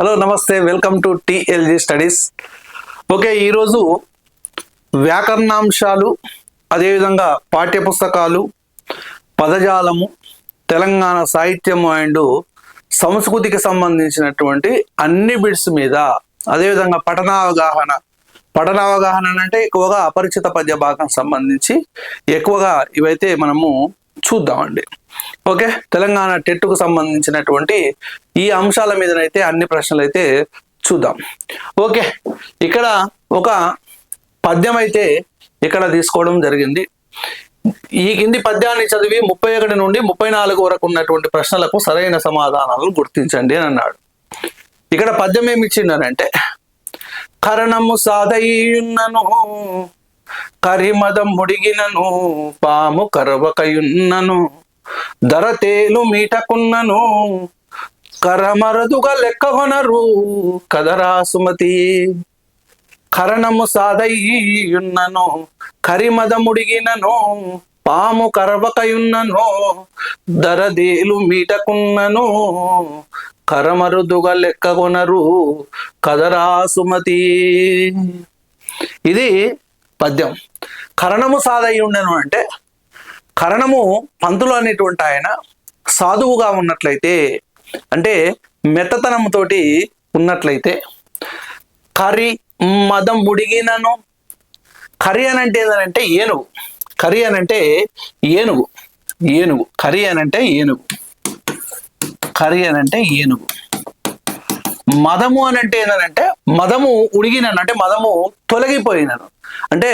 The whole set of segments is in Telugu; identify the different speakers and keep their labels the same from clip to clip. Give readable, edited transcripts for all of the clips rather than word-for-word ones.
Speaker 1: హలో నమస్తే, welcome to TLG studies. Okay, ఈరోజు వ్యాకరణాంశాలు, అదేవిధంగా పాఠ్యపుస్తకాలు, పదజాలము, తెలంగాణ సాహిత్యము అండ్ సంస్కృతికి సంబంధించినటువంటి అన్ని బిట్స్ మీద, అదేవిధంగా పఠనావగాహన అంటే ఎక్కువగా అపరిచిత పద్య భాగం సంబంధించి ఎక్కువగా ఇవైతే మనము చూద్దామండి. ఓకే, తెలంగాణ టెట్కు సంబంధించినటువంటి ఈ అంశాల మీదనైతే అన్ని ప్రశ్నలు అయితే చూద్దాం. ఓకే, ఇక్కడ ఒక పద్యం అయితే ఇక్కడ తీసుకోవడం జరిగింది. ఈ కింది పద్యాన్ని చదివి 31 నుండి 34 వరకు ఉన్నటువంటి ప్రశ్నలకు సరైన సమాధానాలు గుర్తించండి అని అన్నాడు. ఇక్కడ పద్యం ఏమి ఇచ్చిండనంటే, కరణము సాధయున్నను కరిమదం ముడిగినను పాము కరవకయున్నను దరతేలు మీటకున్నను కరమరదుగా లెక్కవనరు కదరా సుమతి. కరణము సాధయున్నను కరిమదముడిగినను పాము కరవకయున్నను దరదేలు మీటకున్నను కరమరుదుగా లెక్కగొనరు కదరా సుమతి. ఇది పద్యం. కరణము సాధయుండెను అంటే, కరణము పంతులు అనేటువంటి ఆయన సాధువుగా ఉన్నట్లయితే, అంటే మెత్తతనంతోటి ఉన్నట్లయితే, కరి మదం ముడిగినను, కరి అని అంటే ఏంటంటే ఏనుగు, కరి అని అంటే ఏనుగు, ఏనుగు కరి అని అంటే ఏనుగు, కరి అని అంటే ఏనుగు. మదము అని అంటే ఏంటంటే మదము ఉడిగినను, అంటే మదము తొలగిపోయినను, అంటే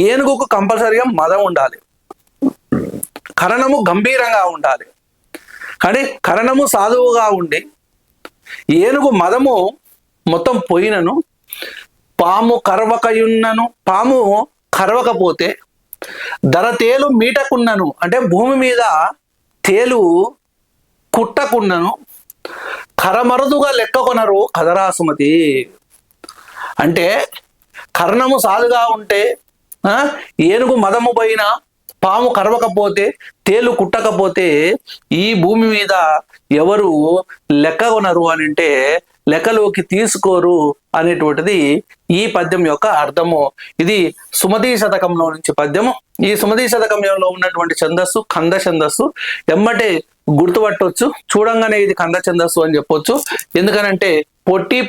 Speaker 1: ఏనుగుకు కంపల్సరిగా మదం ఉండాలి, కరణము గంభీరంగా ఉండాలి. కానీ కరణము సాధువుగా ఉండి ఏనుగు మదము మొత్తం పోయినను, పాము కరవకయున్నను, పాము కరవకపోతే, దరతేలు మీటకున్నను, అంటే భూమి మీద తేలు కుట్టకున్నను, కరమరుదుగా లెక్కకొనరు కదరా సుమతి. అంటే కర్ణము సాధుగా ఉంటే, ఏనుగు మదము పైన పాము కరవకపోతే, తేలు కుట్టకపోతే ఈ భూమి మీద ఎవరు లెక్కగొనరు అని అంటే లెక్కలోకి తీసుకోరు అనేటువంటిది ఈ పద్యం యొక్క అర్థము. ఇది సుమతి శతకంలో నుంచి పద్యము. ఈ సుమతి శతకంలో ఉన్నటువంటి ఛందస్సు కంద ఛందస్సు. ఎమ్మటే గుర్తుపట్టవచ్చు, చూడంగానే ఇది కంద ఛందస్సు అని చెప్పొచ్చు. ఎందుకనంటే పొట్టి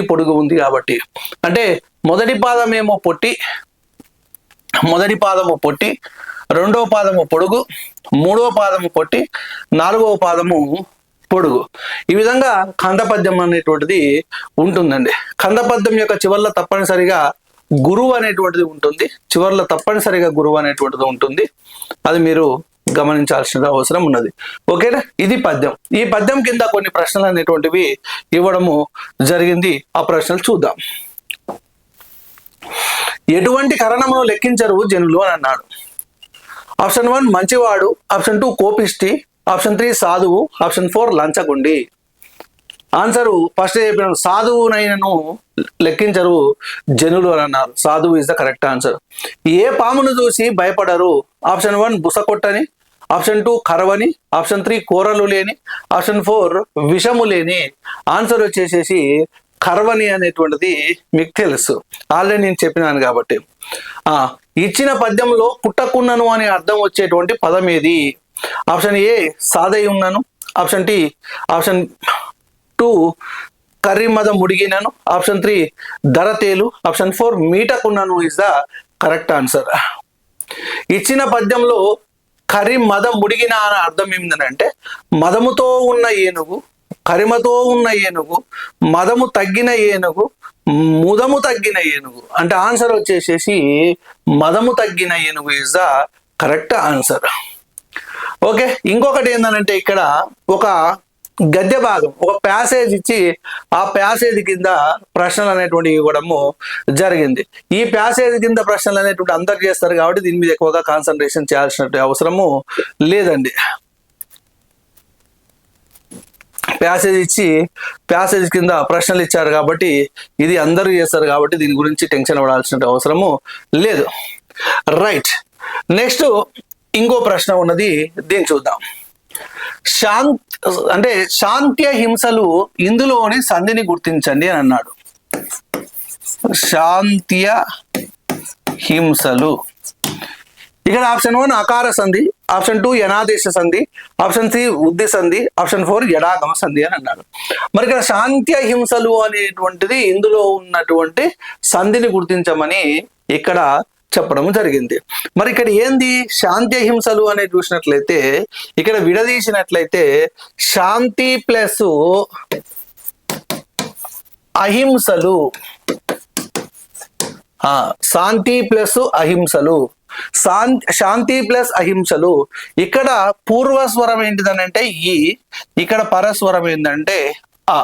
Speaker 1: పొడుగు ఉంది కాబట్టి. అంటే మొదటి పాదమేమో పొట్టి, మొదటి పాదము పొట్టి, రెండవ పాదము పొడుగు, మూడవ పాదము పొట్టి, నాలుగవ పాదము పొడుగు. ఈ విధంగా కందపద్యం అనేటువంటిది ఉంటుందండి. కందపద్యం యొక్క చివర్ల తప్పనిసరిగా గురువు అనేటువంటిది ఉంటుంది, చివర్ల తప్పనిసరిగా గురువు అనేటువంటిది ఉంటుంది. అది మీరు గమనించాల్సిన అవసరం ఉన్నది. ఓకేనా, ఇది పద్యం. ఈ పద్యం కింద కొన్ని ప్రశ్నలు అనేటువంటివి ఇవ్వడము జరిగింది. ఆ ప్రశ్నలు చూద్దాం. ఎటువంటి కరణమును లెక్కించరు జనులు అని అన్నాడు. ఆప్షన్ 1 మంచివాడు, ఆప్షన్ 2 కోపిష్టి, ఆప్షన్ 3 సాధువు, ఆప్షన్ 4 లంచగొండి. ఆన్సరు ఫస్ట్ చెప్పిన సాధువునైనను లెక్కించరు జనులు అని అన్నారు. సాధువు ఇస్ ద కరెక్ట్ ఆన్సర్. ఏ పామును చూసి భయపడరు? ఆప్షన్ 1 బుసకొట్టని, ఆప్షన్ 2 కరవని, ఆప్షన్ 3 కూరలు లేని, ఆప్షన్ 4 విషము లేని. ఆన్సర్ వచ్చేసేసి కర్వని అనేటువంటిది మీకు తెలుసు, ఆల్రెడీ నేను చెప్పినాను కాబట్టి. ఇచ్చిన పద్యంలో కుట్టకున్నను అనే అర్థం వచ్చేటువంటి పదం ఏది? ఆప్షన్ ఏ సాధయున్నను, ఆప్షన్ 2 కర్రిమద ముడిగినను, ఆప్షన్ 3 దరతేలు, ఆప్షన్ 4 మీటకున్నను ఇస్ ద కరెక్ట్ ఆన్సర్. ఇచ్చిన పద్యంలో కరిమద ముడిగిన అనే అర్థం ఏమిటంటే మదముతో ఉన్న ఏనుగు, కరిమతో ఉన్న ఏనుగు, మదము తగ్గిన ఏనుగు, ముదము తగ్గిన ఏనుగు. అంటే ఆన్సర్ వచ్చేసేసి మదము తగ్గిన ఏనుగు is the correct answer. Okay, ఇంకొకటి ఏంటంటే ఇక్కడ ఒక గద్య భాగం, ఒక ప్యాసేజ్ ఇచ్చి ఆ ప్యాసేజ్ కింద ప్రశ్నలు అనేటువంటివి ఇవ్వడము జరిగింది. ఈ ప్యాసేజ్ కింద ప్రశ్నలు అనేటువంటి అందరు చేస్తారు కాబట్టి దీని మీద ఎక్కువగా కాన్సన్ట్రేషన్ చేయాల్సిన అవసరము లేదండి. ప్యాసేజ్ ఇచ్చి ప్యాసేజ్ కింద ప్రశ్నలు ఇచ్చారు కాబట్టి ఇది అందరూ చేస్తారు కాబట్టి దీని గురించి టెన్షన్ పడాల్సిన అవసరము లేదు. రైట్, నెక్స్ట్ ఇంకో ప్రశ్న ఉన్నది, దీన్ని చూద్దాం. అంటే శాంత్య హింసలు ఇందులోని సంధిని గుర్తించండి అని అన్నాడు. శాంత్య హింసలు. ఇక్కడ ఆప్షన్ 1 అకార సంధి, ఆప్షన్ 2 యనాదేశ సంధి, ఆప్షన్ 3 ఉద్ధి సంధి, ఆప్షన్ 4 ఎడాగమ సంధి అని అన్నారు. మరి ఇక్కడ శాంత్య హింసలు అనేటువంటిది ఇందులో ఉన్నటువంటి సంధిని గుర్తించమని ఇక్కడ చెప్పడం జరిగింది. మరి ఇక్కడ ఏంది శాంత్య హింసలు అనేది చూసినట్లయితే ఇక్కడ విడదీసినట్లయితే శాంతి ప్లస్ అహింసలు, శాంతి ప్లస్ అహింసలు, శాంతి ప్లస్ అహింసలు. ఇక్కడ పూర్వస్వరం ఏంటిదనంటే ఈ, ఇక్కడ పరస్వరం ఏంటంటే ఆ.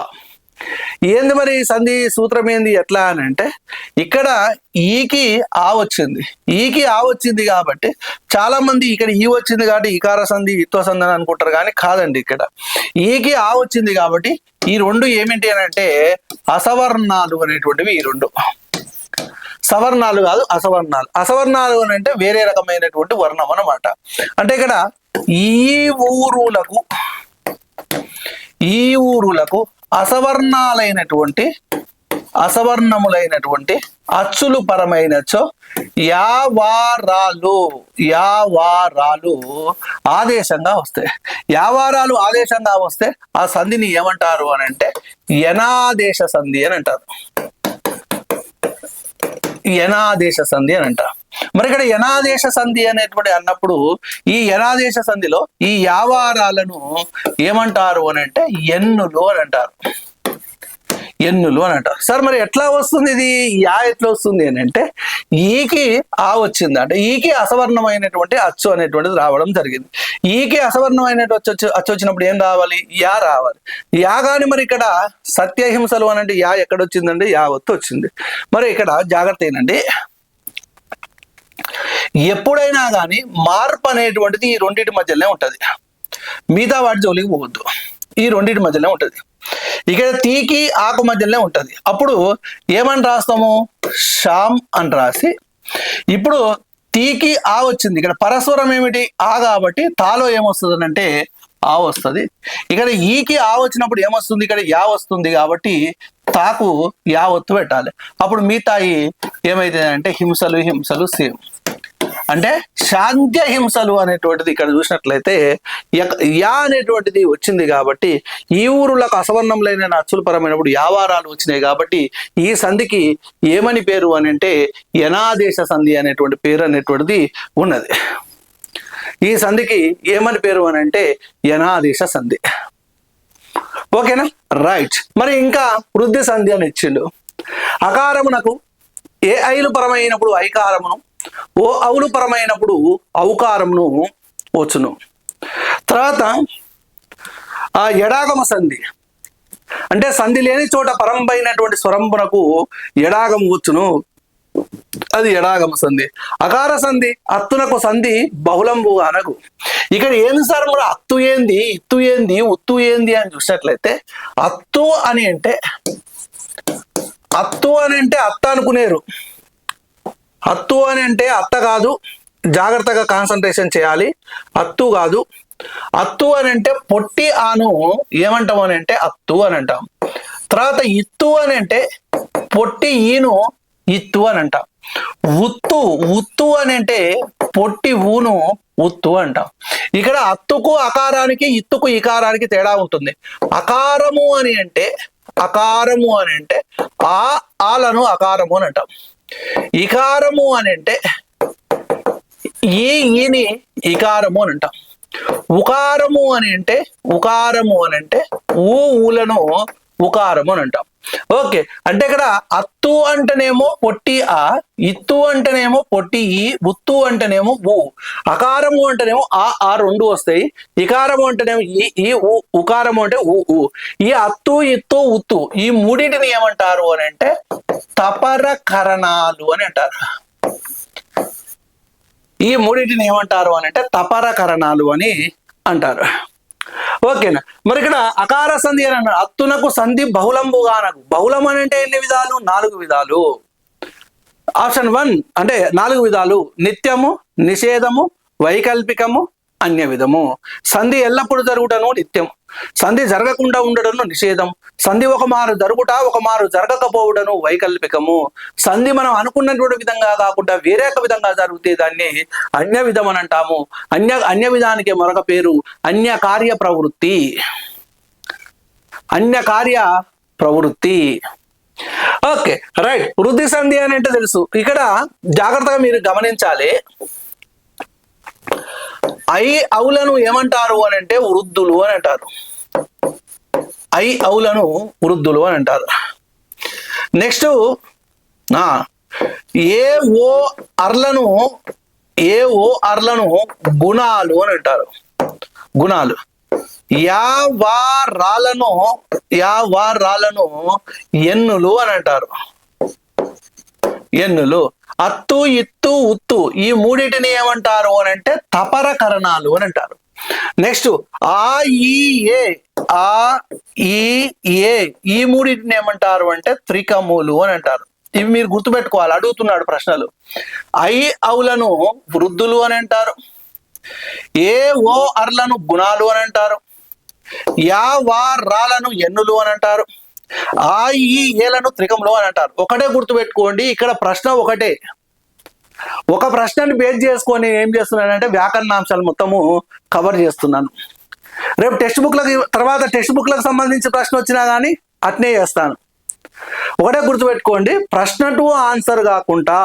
Speaker 1: ఏంది మరి సంధి సూత్రం ఏంది ఎట్లా అని అంటే ఇక్కడ ఈకి ఆ వచ్చింది, ఈకి ఆ వచ్చింది కాబట్టి చాలా మంది ఇక్కడ ఈ వచ్చింది కాబట్టి ఈకార సంధి ఇత్వ సంధి అని అనుకుంటారు, కానీ కాదండి. ఇక్కడ ఈకి ఆ వచ్చింది కాబట్టి ఈ రెండు ఏమిటి అని అంటే అసవర్ణాలు అనేటువంటివి. ఈ రెండు సవర్ణాలు కాదు, అసవర్ణాలు. అసవర్ణాలు అని అంటే వేరే రకమైనటువంటి వర్ణం అన్నమాట. అంటే ఇక్కడ ఈ ఊరులకు అసవర్ణములైనటువంటి అచ్చులు పరమైనచో యావారాలు ఆదేశంగా వస్తాయి. యావారాలు ఆదేశంగా వస్తే ఆ సంధిని ఏమంటారు అని అంటే యనాదేశ సంధి అని అంటారు. యనాదేశ సంధి అని అంటారు. మరి ఇక్కడ యనాదేశ సంధి అనేటువంటి అన్నప్పుడు ఈ యనాదేశ సంధిలో ఈ యావారాలను ఏమంటారు అని అంటే ఎన్నులు అని అంటారు. ఎన్నులు అని అంటారు. సార్ మరి ఎట్లా వస్తుంది ఇది? యా ఎట్లా వస్తుంది అని అంటే ఈకి ఆ వచ్చింది, అంటే ఈకి అసవర్ణమైనటువంటి అచ్చు అనేటువంటిది రావడం జరిగింది. ఈకి అసవర్ణమైనటువంటి అచ్చు వచ్చినప్పుడు ఏం రావాలి? యా రావాలి. యా కానీ మరి ఇక్కడ సత్యహింసలు అని అంటే యా ఎక్కడ వచ్చిందండి? యా ఒత్తు వచ్చింది. మరి ఇక్కడ జాగ్రత్త ఏనండి, ఎప్పుడైనా కానీ మార్పు అనేటువంటిది ఈ రెండింటి మధ్యలోనే ఉంటది. మిగతా వాటి జోలికి పోవద్దు, ఈ రెండింటి మధ్యలోనే ఉంటది. ఇక్కడ తీకి ఆకు మధ్యలోనే ఉంటది. అప్పుడు ఏమని రాస్తాము? శ్యామ్ అని రాసి, ఇప్పుడు తీకి ఆ వచ్చింది, ఇక్కడ పరస్వరం ఏమిటి? ఆ కాబట్టి తాలో ఏమొస్తుంది అంటే ఆ వస్తుంది. ఇక్కడ ఈకి ఆ వచ్చినప్పుడు ఏమొస్తుంది? ఇక్కడ యా వస్తుంది కాబట్టి తాకు యా ఒత్తు పెట్టాలి. అప్పుడు మిగతాయి ఏమైతుంది అంటే హింసలు సేమ్. అంటే శాంత్య హింసలు అనేటువంటిది ఇక్కడ చూసినట్లయితే యా అనేటువంటిది వచ్చింది కాబట్టి ఈ ఊరులకు అసవర్ణములైన అచ్చుల పరమైనప్పుడు యావారాలు వచ్చినాయి కాబట్టి ఈ సంధికి ఏమని పేరు అని అంటే యనాదేశ సంధి అనేటువంటి పేరు అనేటువంటిది ఉన్నది. ఈ సంధికి ఏమని పేరు అని అంటే యనాదేశ సంధి. ఓకేనా? రైట్. మరి ఇంకా వృద్ధి సంధి అని ఇచ్చిండు. అకారమునకు ఏ ఐలు పరమైనప్పుడు ఐకారమును, ఓ అవులు పరమైనప్పుడు ఔకారమును వచ్చును. తర్వాత ఆ ఎడాగమ సంధి అంటే సంధి లేని చోట పరంపైనటువంటి స్వరంపునకు ఎడాగం వచ్చును, అది ఎడాగమ సంధి. అకార సంధి అత్తునకు సంధి బహుళంబు అనగు. ఇక్కడ ఏంది సార్ మరి అత్తు ఏంది, ఇత్తు ఏంది, ఉత్తు ఏంది అని చూసినట్లయితే అత్తు అని అంటే అత్త అనుకునేరు. అత్తు అని అంటే అత్త కాదు, జాగ్రత్తగా కాన్సన్ట్రేషన్ చేయాలి. అత్తు కాదు. అత్తు అని అంటే పొట్టి ఆను ఏమంటాం అని అంటే అత్తు అని అంటాం. తర్వాత ఇత్తు అని అంటే పొట్టి ఈను ఇత్తు అని అంటాం. ఉత్తు అని అంటే పొట్టి ఊను ఉత్తు అంటాం. ఇక్కడ అత్తుకు అకారానికి, ఇత్తుకు ఇకారానికి తేడా ఉంటుంది. అకారము అని అంటే ఆలను అకారము అని అంటాం. ఇకారము అని అంటే ఈని ఇకారము అని అంటాం. ఉకారము అని అంటే ఊలను ఉకారము అని అంటాం. ఓకే, అంటే ఇక్కడ అత్తు అంటేనేమో పొట్టి ఆ, ఇత్తు అంటేనేమో పొట్టి ఈ, ఉత్తు అంటేనేమో ఊ, అకారము అంటేనేమో ఆ రెండు వస్తాయి. ఇకారము అంటేనేమో ఈ ఉకారము అంటే ఊ. ఈ అత్తు, ఇత్తు, ఉత్తు ఈ మూడింటిని ఏమంటారు అని అంటే తపరకరణాలు అని అంటారు. ఈ మూడింటిని ఏమంటారు అని అంటే తపరకరణాలు అని అంటారు. ఓకేనా? మరి ఇక్కడ అకార సంధి అని అన్నారు. అత్తునకు సంధి బహుళంబుగానకు. బహుళం అని అంటే ఎన్ని విధాలు? 4 విధాలు. ఆప్షన్ 1 అంటే 4 విధాలు: నిత్యము, నిషేధము, వైకల్పికము, అన్య విధము. సంధి ఎల్లప్పుడు జరుగుటను నిత్యం, సంధి జరగకుండా ఉండడను నిషేధం, సంధి ఒక మారు జరుగుట ఒక మారు జరగకపోవడను వైకల్పికము. సంధి మనం అనుకున్నటువంటి విధంగా కాకుండా వేరే ఒక విధంగా జరిగితే దాన్ని అన్య విధం అని అంటాము. అన్య విధానికి మరొక పేరు అన్య కార్య ప్రవృత్తి. అన్య కార్య ప్రవృత్తి. Okay right. వృద్ధి సంధి అని అంటే తెలుసు. ఇక్కడ జాగ్రత్తగా మీరు గమనించాలి. ఔలను ఏమంటారు అని అంటే వృద్ధులు అని అంటారు. ఔలను వృద్ధులు అని అంటారు. నెక్స్ట్ ఓ అర్లను గుణాలు అని అంటారు. గుణాలు. రాలను ఎన్నులు అని అంటారు. ఎన్నులు. అత్తు ఇత్తు ఉత్తు ఈ మూడిటిని ఏమంటారు అని అంటే తపరకరణాలు అని అంటారు. నెక్స్ట్ ఈ మూడిటిని ఏమంటారు అంటే త్రికములు అని అంటారు. ఇవి మీరు గుర్తుపెట్టుకోవాలి, అడుగుతున్నాడు ప్రశ్నలు. ఔలను వృద్ధులు అని అంటారు. ఓ అర్లను గుణాలు అని అంటారు. రాలను ఎన్నులు అని అంటారు. ఏలను త్రికములు అని అంటారు. ఒకటే గుర్తుపెట్టుకోండి, ఇక్కడ ప్రశ్న ఒకటే. ఒక ప్రశ్నని బేస్ చేసుకొని ఏం చేస్తున్నానంటే వ్యాకరణాంశాలు మొత్తము కవర్ చేస్తున్నాను. రేపు టెక్స్ట్ బుక్లకు సంబంధించి ప్రశ్న వచ్చినా కానీ అట్నే చేస్తాను. ఒకటే గుర్తుపెట్టుకోండి, ప్రశ్న టు ఆన్సర్ కాకుండా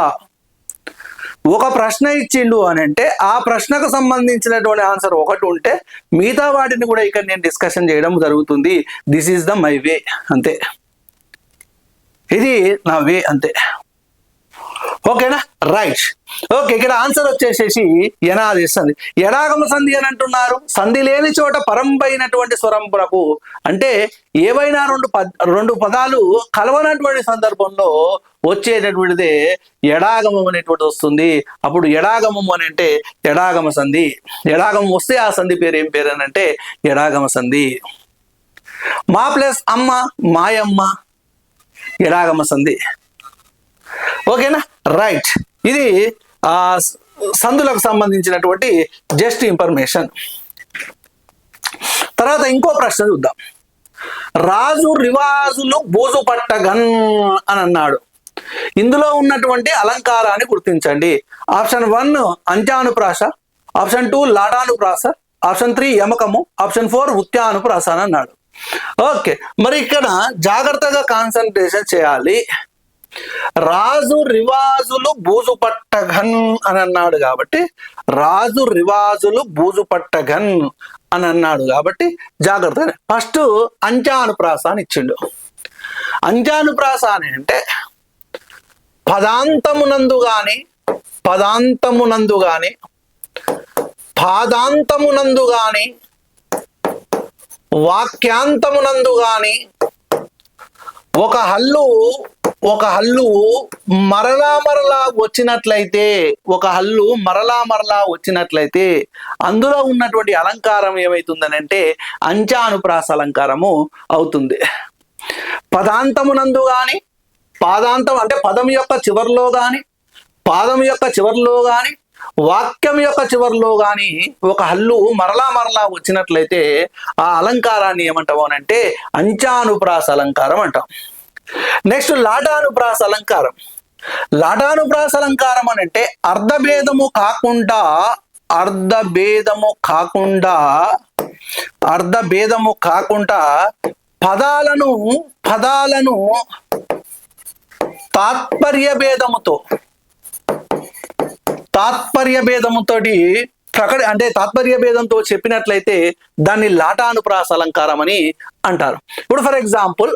Speaker 1: ఒక ప్రశ్న ఇచ్చిండు అని అంటే ఆ ప్రశ్నకు సంబంధించినటువంటి ఆన్సర్ ఒకటి ఉంటే మిగతా వాటిని కూడా ఇక్కడ నేను డిస్కషన్ చేయడం జరుగుతుంది. This is the my way, అంతే. ఇది నా వే, అంతే. ఓకేనా? రైట్. ఓకే, ఇక్కడ ఆన్సర్ వచ్చేసేసి యనాది సంధి. ఎడాగమ సంధి అని అంటున్నారు. సంధి లేని చోట పరంపైనటువంటి స్వరంపులకు అంటే ఏవైనా రెండు పదాలు కలవనటువంటి సందర్భంలో వచ్చేటటువంటిదే ఎడాగమం అనేటువంటి వస్తుంది. అప్పుడు ఎడాగమం అని అంటే ఎడాగమ సంధి. ఎడాగమం వస్తే ఆ సంధి పేరు ఏం పేరు అని అంటే ఎడాగమ సంధి. మా ప్లస్ అమ్మ మాయమ్మ ఎడాగమ సంధి. ఓకేనా? రైట్. ఇది సంధులకు సంబంధించినటువంటి జస్ట్ ఇన్ఫర్మేషన్. తర్వాత ఇంకో ప్రశ్న చూద్దాం. రాజు రివాజులు బూజు పట్టగన్ అని అన్నాడు. ఇందులో ఉన్నటువంటి అలంకారాన్ని గుర్తించండి. ఆప్షన్ 1 అంత్యానుప్రాస, ఆప్షన్ 2 లాటానుప్రాస, ఆప్షన్ 3 యమకము, ఆప్షన్ 4 ఉత్యానుప్రాస అని అన్నాడు. ఓకే, మరి ఇక్కడ జాగ్రత్తగా కాన్సన్ట్రేషన్ చేయాలి. రాజు రివాజులు బూజు పట్టగన్ అని అన్నాడు కాబట్టి రాజు రివాజులు బూజు పట్టగన్ అని అన్నాడు కాబట్టి జాగ్రత్త. ఫస్ట్ అంత్యానుప్రాస అని ఇచ్చిండు. అంత్యానుప్రాస అని అంటే పదాంతమునందు గాని పాదాంతమునందు గాని వాక్యాంతమునందు గాని ఒక హల్లు మరలా మరలా వచ్చినట్లయితే అందులో ఉన్నటువంటి అలంకారం ఏమైతుందనంటే అంత్యానుప్రాస అలంకారము అవుతుంది. పదాంతమునందు గాని, పాదాంతం అంటే పదం యొక్క చివర్లో గాని, పాదం యొక్క చివర్లో గాని, వాక్యం యొక్క చివర్లో గాని ఒక హల్లు మరలా వచ్చినట్లయితే ఆ అలంకారాన్ని ఏమంటాము అంటే అంత్యానుప్రాస అలంకారం అంటాం. నెక్స్ట్ లాటానుప్రాస అలంకారం. లాటానుప్రాస అలంకారం అని అంటే అర్ధభేదము కాకుండా పదాలను తాత్పర్య భేదముతో అంటే తాత్పర్య భేదంతో చెప్పినట్లయితే దాన్ని లాటానుప్రాస అలంకారం అని అంటారు. ఇప్పుడు ఫర్ ఎగ్జాంపుల్,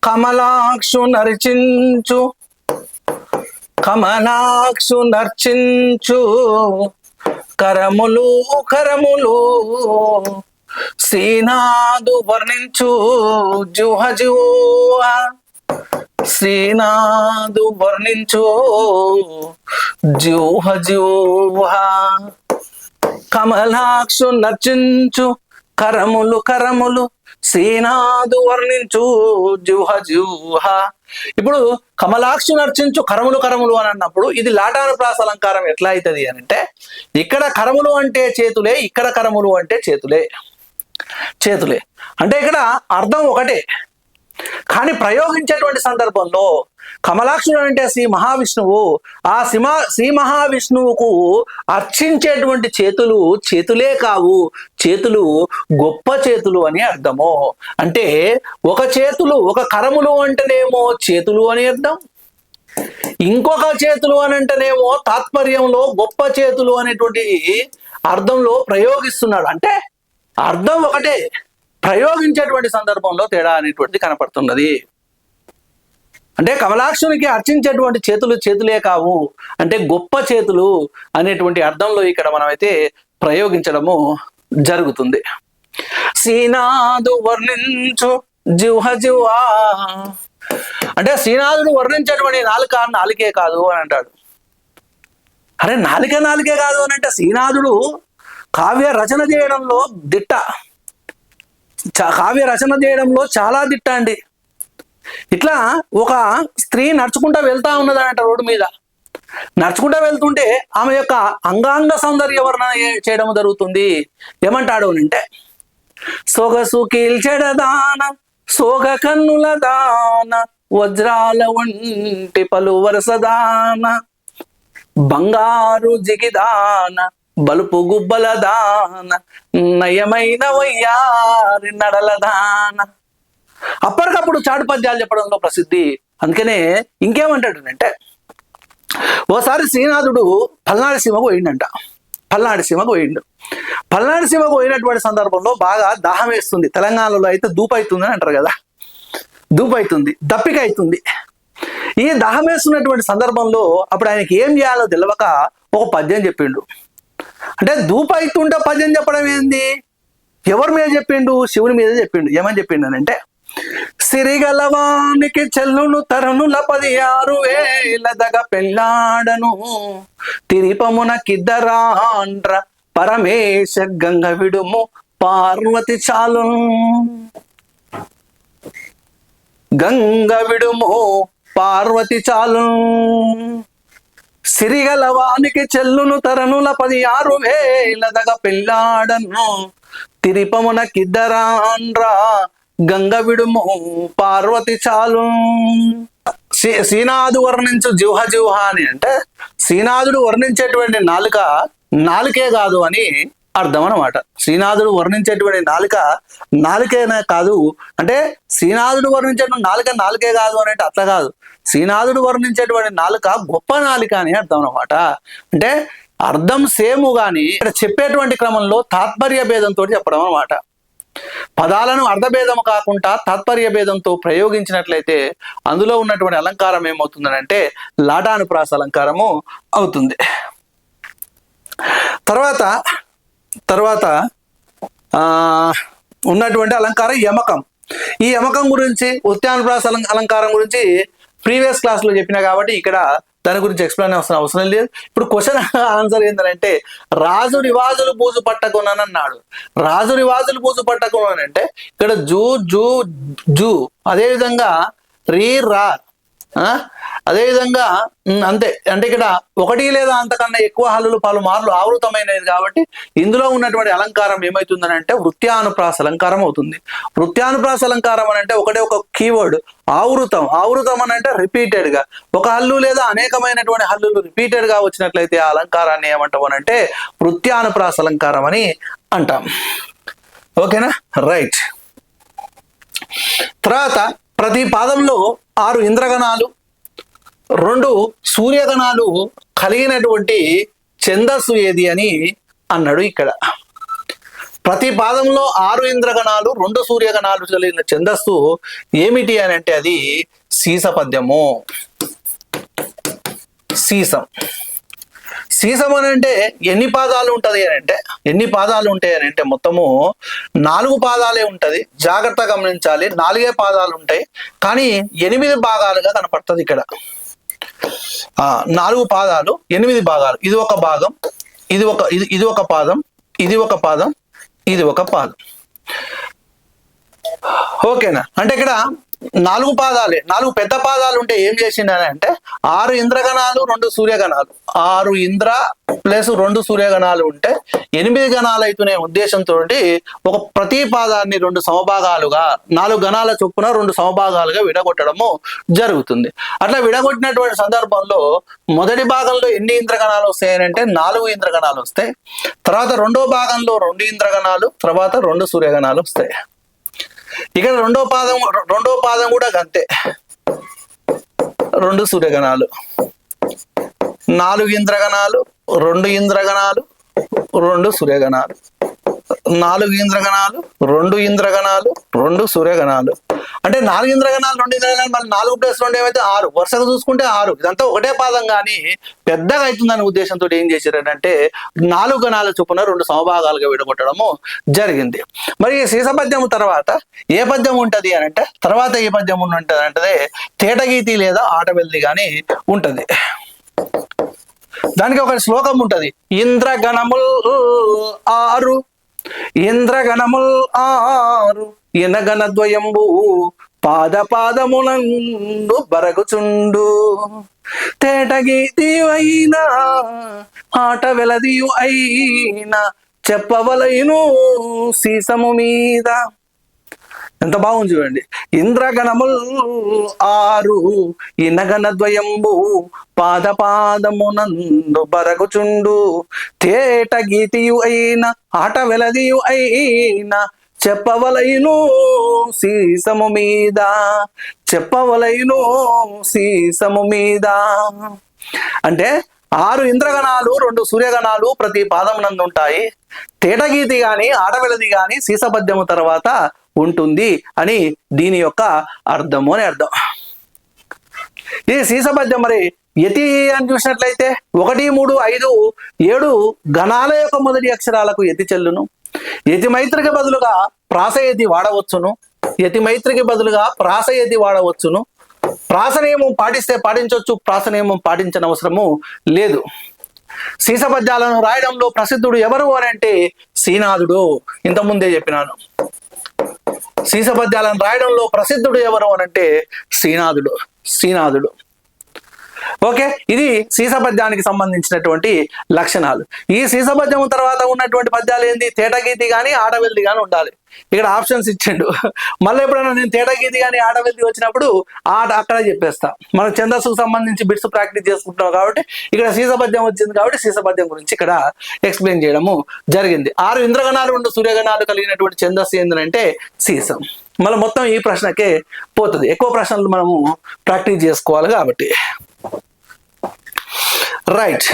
Speaker 1: కమలాక్షు నర్చించు కరములు సీనాదు వర్ణించు జూహ. కమలాక్షు నర్చించు కరములు సీనాదు వర్ణించు జూహ. ఇప్పుడు కమలాక్షి నర్చించు కరములు కరములు అని అన్నప్పుడు ఇది లాటానుప్రాస అలంకారం ఎట్లా అవుతుంది అని అంటే, ఇక్కడ కరములు అంటే చేతులే, ఇక్కడ కరములు అంటే చేతులే. చేతులే అంటే ఇక్కడ అర్థం ఒకటే, కానీ ప్రయోగించేటువంటి సందర్భంలో కమలాక్షుడు అంటే శ్రీ మహావిష్ణువు, ఆ శ్రీ మహావిష్ణువుకు అర్చించేటువంటి చేతులు చేతులే కావు, చేతులు గొప్ప చేతులు అని అర్థము. అంటే ఒక చేతులు, ఒక కరములు అంటేనేమో చేతులు అని అర్థం, ఇంకొక చేతులు అని అంటేనేమో తాత్పర్యంలో గొప్ప చేతులు అనేటువంటి అర్థంలో ప్రయోగిస్తున్నాడు. అంటే అర్థం ఒకటే, ప్రయోగించేటువంటి సందర్భంలో తేడా అనేటువంటిది కనపడుతున్నది. అంటే కమలాక్షునికి అర్చించేటువంటి చేతులు చేతులే కావు, అంటే గొప్ప చేతులు అనేటువంటి అర్థంలో ఇక్కడ మనమైతే ప్రయోగించడము జరుగుతుంది. శ్రీనాథు వర్ణించు జిహ్వ జిహ్వా అంటే శ్రీనాథుడు వర్ణించేటువంటి నాలుక నాలుకే కాదు అని అంటాడు. అరే నాలుకే కాదు అని అంటే శ్రీనాథుడు కావ్య రచన చేయడంలో దిట్ట, కావ్య రచన చేయడంలో చాలా దిట్ట అండి. ఇట్లా ఒక స్త్రీ నడుచుకుంటా వెళ్తా ఉన్నదంట రోడ్డు మీద. నడుచుకుంటా వెళ్తుంటే ఆమె యొక్క అంగాంగ సౌందర్య వర్ణన చేయడం జరుగుతుంది. ఏమంటాడు అంటే, సొగసు కీల్చెడదాన సోగ కన్నుల దాన వజ్రాల వంటి పలు వరసదాన బంగారు జిగిదాన బలుపు గుబ్బల దాన నయమైన వయ్యారి నడల దాన. అప్పటికప్పుడు చాటు పద్యాలు చెప్పడంలో ప్రసిద్ధి. అందుకనే ఇంకేమంటాడు అంటే, ఓసారి శ్రీనాథుడు పల్నాడు సీమకు పోయిండంట. పల్నాడు సీమకు పోయినటువంటి సందర్భంలో బాగా దాహం వేస్తుంది. తెలంగాణలో అయితే దూపైతుంది అని అంటారు కదా, దూపైతుంది, దప్పిక అవుతుంది. ఈ దాహం వేస్తున్నటువంటి సందర్భంలో అప్పుడు ఆయనకి ఏం చేయాలో తెలియక ఒక పద్యం చెప్పిండు. అంటే దూపైతుంటే పద్యం చెప్పడం ఏంది? ఎవరి మీద చెప్పిండు? శివుని మీద చెప్పిండు. ఏమని చెప్పిండు అని అంటే, సిరిగలవానికి చెల్లును తరుణుల 16,000 దగ పెళ్ళాడను తిరిపమున కిద్దరాండ్ర పరమేశ గంగ విడుము పార్వతి చాలు, గంగ విడుము పార్వతి చాలు. సిరిగలవానికి చెల్లును తరుణుల 16,000 దగ పెళ్ళాడను తిరిపమున కిద్దరాండ్ర గంగ విడుము పార్వతి చాలు. శ్రీనాథు వర్ణించు జిహ్వ జిహ్వ అని అంటే శ్రీనాథుడు వర్ణించేటువంటి నాలుక నాలుకే కాదు అని అర్థం అన్నమాట. శ్రీనాథుడు వర్ణించేటువంటి నాలుక నాలుకేనే కాదు అంటే, శ్రీనాథుడు వర్ణించేటువంటి నాలుక నాలుకే కాదు అని అంటే అట్లా కాదు. శ్రీనాథుడు వర్ణించేటువంటి నాలుక గొప్ప నాలుక అని అర్థం అన్నమాట. అంటే అర్థం సేము గాని ఇక్కడ చెప్పేటువంటి క్రమంలో తాత్పర్య భేదంతో చెప్పడం అన్నమాట. పదాలను అర్థభేదము కాకుండా తాత్పర్య భేదంతో ప్రయోగించినట్లయితే అందులో ఉన్నటువంటి అలంకారం ఏమవుతుందని అంటే లాటానుప్రాస అలంకారము అవుతుంది. తర్వాత ఉన్నటువంటి అలంకారం యమకం. ఈ యమకం గురించి, ఉత్యానుప్రాస అలంకారం గురించి ప్రీవియస్ క్లాస్లో చెప్పినా కాబట్టి ఇక్కడ దాని గురించి ఎక్స్ప్లెయిన్ అవసరం లేదు. ఇప్పుడు క్వశ్చన్ ఆన్సర్ ఏంటంటే, రాజు రివాజులు బూజు పట్టకునని అన్నాడు. రాజు రివాజులు బూజు పట్టకునని అంటే ఇక్కడ జూ జూ జూ, అదేవిధంగా రీ రా, అదేవిధంగా అంతే. అంటే ఇక్కడ ఒకటి లేదా అంతకన్నా ఎక్కువ హల్లులు పలుమార్లు ఆవృతమైనది కాబట్టి ఇందులో ఉన్నటువంటి అలంకారం ఏమవుతుందని అంటే వృత్యానుప్రాస అలంకారం అవుతుంది. వృత్యానుప్రాస అలంకారం అని అంటే ఒకటే ఒక కీవర్డ్ ఆవృతం. ఆవృతం అని అంటే రిపీటెడ్ గా ఒక హల్లు లేదా అనేకమైనటువంటి హల్లులు రిపీటెడ్ గా వచ్చినట్లయితే ఆ అలంకారాన్ని ఏమంటాం అని అంటే వృత్యానుప్రాస అలంకారం అని అంటాం. ఓకేనా, రైట్. తర్వాత ప్రతి పాదంలో 6 ఇంద్రగణాలు 2 సూర్యగణాలు కలిగినటువంటి ఛందస్సు ఏది అని అన్నాడు. ఇక్కడ ప్రతి పాదంలో 6 ఇంద్రగణాలు 2 సూర్యగణాలు కలిగిన ఛందస్సు ఏమిటి అని అంటే అది సీస పద్యము. సీసం అని అంటే ఎన్ని పాదాలు ఉంటది అని అంటే, ఎన్ని పాదాలు ఉంటాయి అని అంటే మొత్తము 4 పాదాలే ఉంటది. జాగ్రత్త గమనించాలి, 4 పాదాలు ఉంటాయి కానీ 8 భాగాలుగా కనపడుతుంది ఇక్కడ. 4 పాదాలు 8 భాగాలు. ఇది ఒక భాగం, ఇది ఒక పాదం, ఇది ఒక పాదం, ఇది ఒక పాదం. ఓకేనా? అంటే ఇక్కడ 4 పాదాలే, 4 పెద్ద పాదాలు ఉంటే ఏం చేసిండని అంటే 6 ఇంద్రగణాలు 2 సూర్యగణాలు, 6 ఇంద్ర ప్లస్ 2 సూర్యగణాలు ఉంటే 8 గణాలు అవుతునే ఉద్దేశంతో ఒక ప్రతి పాదాన్ని 2 సమభాగాలుగా 4 గణాల చొప్పున 2 సమభాగాలుగా విడగొట్టడము జరుగుతుంది. అట్లా విడగొట్టినటువంటి సందర్భంలో మొదటి భాగంలో ఎన్ని ఇంద్రగణాలు వస్తాయనంటే 4 ఇంద్రగణాలు వస్తాయి. తర్వాత రెండో భాగంలో 2 ఇంద్రగణాలు, తర్వాత 2 సూర్యగణాలు వస్తాయి. ఇక్కడ రెండో పాదం కూడా అంతే, 2 సూర్యగణాలు, 4 ఇంద్రగణాలు, 2 ఇంద్రగణాలు, 2 సూర్యగణాలు, 4 ఇంద్రగణాలు, 2 ఇంద్రగణాలు, 2 సూర్యగణాలు. అంటే 4 ఇంద్రగణాలు, 2 ఇంద్రగణాలు, మళ్ళీ 4 + 2 ఏమైతే 6, వరుసగా చూసుకుంటే 6. ఇదంతా ఒకటే పాదం కానీ పెద్దగా అవుతుందనే ఉద్దేశంతో ఏం చేశారంటే 4 గణాల చొప్పున 2 సమభాగాలుగా విడగొట్టడము జరిగింది. మరి ఈ సీసపద్యం తర్వాత ఏ పద్యం ఉంటది అని అంటే, తర్వాత ఏ పద్యం ఉంటది అంటే తేటగీతి లేదా ఆటవెల్ది కానీ ఉంటది. దానికి ఒక శ్లోకం ఉంటది, ఇంద్రగణముల్ 6, ఇంద్రగణముల్ 6 ఎనగణద్వయంబు పాదములందు బరగుచుండు, తేటగీతి అయినా ఆట వెలదియు అయినా చెప్పవలయును సీసము మీద. ఎంత బాగుంది చూడండి. ఇంద్రగణముల్ 6 ఇనగణద్వయంబు పాదమునందు బరగుచుండు, తేటగీతియు అయినా ఆట వెలదియు అయినా చెప్పవలయును సీసము మీద, చెప్పవలయును సీసము మీద. అంటే 6 ఇంద్రగణాలు 2 సూర్యగణాలు ప్రతి పాదమునందు ఉంటాయి. తేటగీతి గాని ఆటవెలది గాని సీసపద్యము తర్వాత ఉంటుంది అని దీని యొక్క అర్థము అని అర్థం. ఈ సీసపద్యం మరి యతి అని చూసినట్లయితే 1, 3, 5, 7 గణాల యొక్క మొదటి అక్షరాలకు యతి చెల్లును. యతి మైత్రికి బదులుగా ప్రాసయతి వాడవచ్చును. యతి మైత్రికి బదులుగా ప్రాసయతి వాడవచ్చును. ప్రాసనియమం పాటిస్తే పాటించవచ్చు, ప్రాసనియమం పాటించని అవసరము లేదు. సీసపద్యాలను రాయడంలో ప్రసిద్ధుడు ఎవరు అని అంటే శ్రీనాథుడు. ఇంతకుముందే చెప్పినాను. సీసపద్యాలను రాయడంలో ప్రసిద్ధుడు ఎవరు అని అంటే శ్రీనాథుడు. ఓకే, ఇది సీసపద్యానికి సంబంధించినటువంటి లక్షణాలు. ఈ సీసపద్యం తర్వాత ఉన్నటువంటి పద్యాలు ఏంది? తేటగీతి కానీ ఆటవెల్ది కానీ ఉండాలి. ఇక్కడ ఆప్షన్స్ ఇచ్చిండు. మళ్ళీ ఎప్పుడైనా నేను తేటగీతి కానీ ఆటవెల్ది వచ్చినప్పుడు అక్కడ చెప్పేస్తా. మనం ఛందస్సుకు సంబంధించి బిట్స్ ప్రాక్టీస్ చేసుకుంటాం కాబట్టి ఇక్కడ సీసపద్యం వచ్చింది కాబట్టి సీసపద్యం గురించి ఇక్కడ ఎక్స్ప్లెయిన్ చేయడము జరిగింది. 6 ఇంద్రగణాలు 2 సూర్యగణాలు కలిగినటువంటి ఛందస్సు ఏంటంటే సీసం. మళ్ళీ మొత్తం ఈ ప్రశ్నకే పోతుంది. ఎక్కువ ప్రశ్నలు మనము ప్రాక్టీస్ చేసుకోవాలి కాబట్టి. రైట్.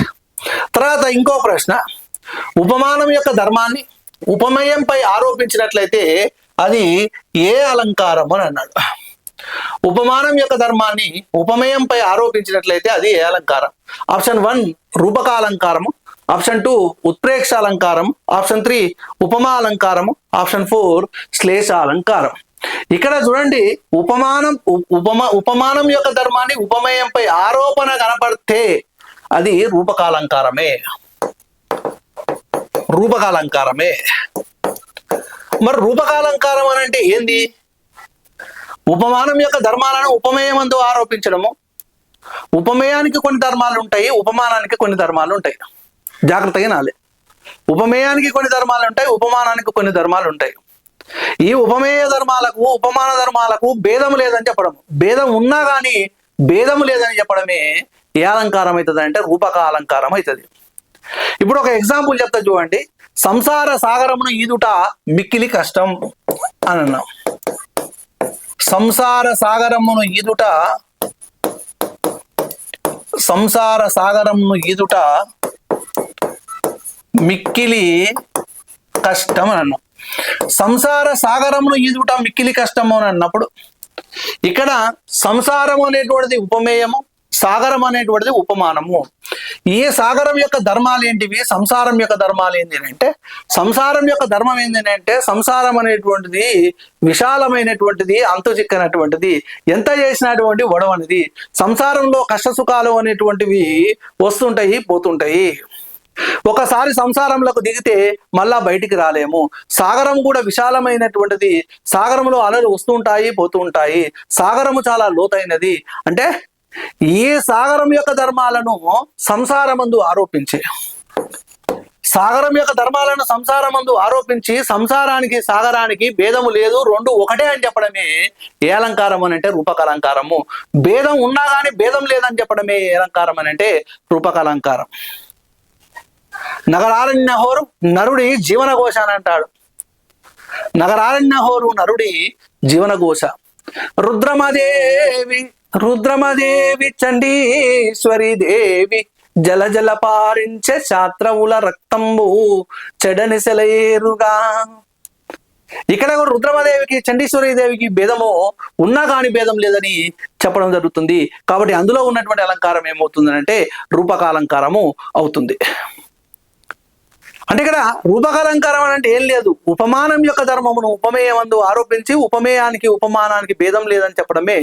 Speaker 1: తర్వాత ఇంకో ప్రశ్న, ఉపమానం యొక్క ధర్మాన్ని ఉపమేయంపై ఆరోపించినట్లయితే అది ఏ అలంకారం అని అన్నాడు. ఉపమానం యొక్క ధర్మాన్ని ఉపమేయంపై ఆరోపించినట్లయితే అది ఏ అలంకారం? ఆప్షన్ 1 రూపకాలంకారము, ఆప్షన్ 2 ఉత్ప్రేక్ష అలంకారం, ఆప్షన్ 3 ఉపమా అలంకారము, ఆప్షన్ 4 శ్లేషాలంకారం. ఇక్కడ చూడండి, ఉపమానం యొక్క ధర్మాన్ని ఉపమేయంపై ఆరోపణ కనపడితే అది రూపకాలంకారమే. మరి రూపకాలంకారం అని అంటే ఏంది? ఉపమానం యొక్క ధర్మాలను ఉపమేయమందు ఆరోపించడము. ఉపమేయానికి కొన్ని ధర్మాలు ఉంటాయి, ఉపమానానికి కొన్ని ధర్మాలు ఉంటాయి. జాగ్రత్తగా నాలే. ఉపమేయానికి కొన్ని ధర్మాలు ఉంటాయి, ఉపమానానికి కొన్ని ధర్మాలు ఉంటాయి. ఈ ఉపమేయ ధర్మాలకు ఉపమాన ధర్మాలకు భేదం లేదని చెప్పడం, భేదం ఉన్నా కానీ భేదము లేదని చెప్పడమే ఏ అలంకారం అవుతుంది అంటే రూపకాలంకారం అవుతుంది. ఇప్పుడు ఒక ఎగ్జాంపుల్ చెప్తా చూడండి. సంసార సాగరమును ఈదుట మిక్కిలి కష్టం అని అన్నాం. సంసార సాగరమును ఈదుట మిక్కిలి కష్టం అని అన్నాం. సంసార సాగరమును ఈదుట మిక్కిలి కష్టము అని అన్నప్పుడు ఇక్కడ సంసారం అనేటువంటిది ఉపమేయము, సాగరం అనేటువంటిది ఉపమానము. ఈ సాగరం యొక్క ధర్మాలు ఏంటివి, సంసారం యొక్క ధర్మాలు ఏంటి అంటే, సంసారం యొక్క ధర్మం ఏంటి అంటే సంసారం అనేటువంటిది విశాలమైనటువంటిది, అంతు చిక్కనటువంటిది, ఎంత చేసినటువంటి ఒడవనిది. సంసారంలో కష్ట సుఖాలు అనేటువంటివి వస్తుంటాయి, పోతుంటాయి. ఒకసారి సంసారంలోకి దిగితే మళ్ళా బయటికి రాలేము. సాగరం కూడా విశాలమైనటువంటిది. సాగరంలో అలలు వస్తూ ఉంటాయి, పోతూ ఉంటాయి. సాగరము చాలా లోతైనది. అంటే ఈ సాగరం యొక్క ధర్మాలను సంసారమందు ఆరోపించి, సాగరం యొక్క ధర్మాలను సంసారమందు ఆరోపించి సంసారానికి సాగరానికి భేదము లేదు, రెండు ఒకటే అని చెప్పడమే ఏ అలంకారం అని అంటే రూపకాలంకారము. భేదం ఉన్నా కానీ భేదం లేదని చెప్పడమే ఏ అలంకారం అని అంటే రూపకాలంకారం. నగరారణ్యహోరు నరుడి జీవనఘోష అని అంటాడు. నగరారణ్యహోరు నరుడి జీవనఘోష. రుద్రమదేవి చండీశ్వరి దేవి జల జల పారించే శాత్రవుల రక్తంబు చెడని సెలయేరుగా. ఇక్కడ రుద్రమదేవికి చండీశ్వరి దేవికి భేదము ఉన్నా కానీ భేదం లేదని చెప్పడం జరుగుతుంది. కాబట్టి అందులో ఉన్నటువంటి అలంకారం ఏమవుతుంది అంటే రూపకాలంకారము అవుతుంది. అంటే ఇక్కడ రూపకాలంకారం అంటే ఏం లేదు, ఉపమానం యొక్క ధర్మమును ఉపమేయమందు ఆరోపించి ఉపమేయానికి ఉపమానానికి భేదం లేదని చెప్పడమే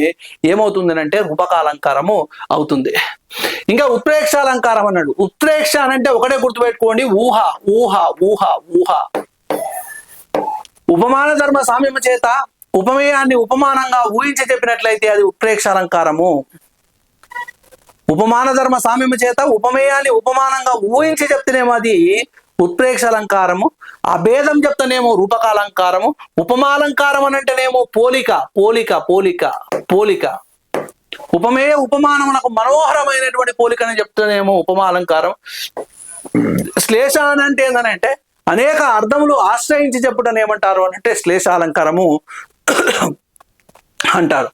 Speaker 1: ఏమవుతుంది అంటే రూపకాలంకారము అవుతుంది. ఇంకా ఉత్ప్రేక్షాలంకారం అన్నాడు. ఉత్ప్రేక్ష అంటే ఒకటే గుర్తుపెట్టుకోండి, ఊహ ఊహ ఊహ ఊహ. ఉపమాన ధర్మ సామ్యము చేత ఉపమేయాన్ని ఉపమానంగా ఊహించి చెప్పినట్లయితే అది ఉత్ప్రేక్షాలంకారము. ఉపమాన ధర్మ సామ్యము చేత ఉపమేయాన్ని ఉపమానంగా ఊహించి చెప్తేనేమో అది ఉత్ప్రేక్షాలంకారము. అభేదం చెప్తేనేమో రూపకాలంకారము. ఉపమాలంకారం అని అంటేనేమో పోలిక పోలిక పోలిక పోలిక. ఉపమేయ ఉపమానమునకు మనోహరమైనటువంటి పోలికని చెప్తేనేమో ఉపమాలంకారం. శ్లేష అని అంటే ఏంటంటే అనేక అర్థములు ఆశ్రయించి చెప్పుటం ఏమంటారు అంటే శ్లేషాలంకారము అంటారు.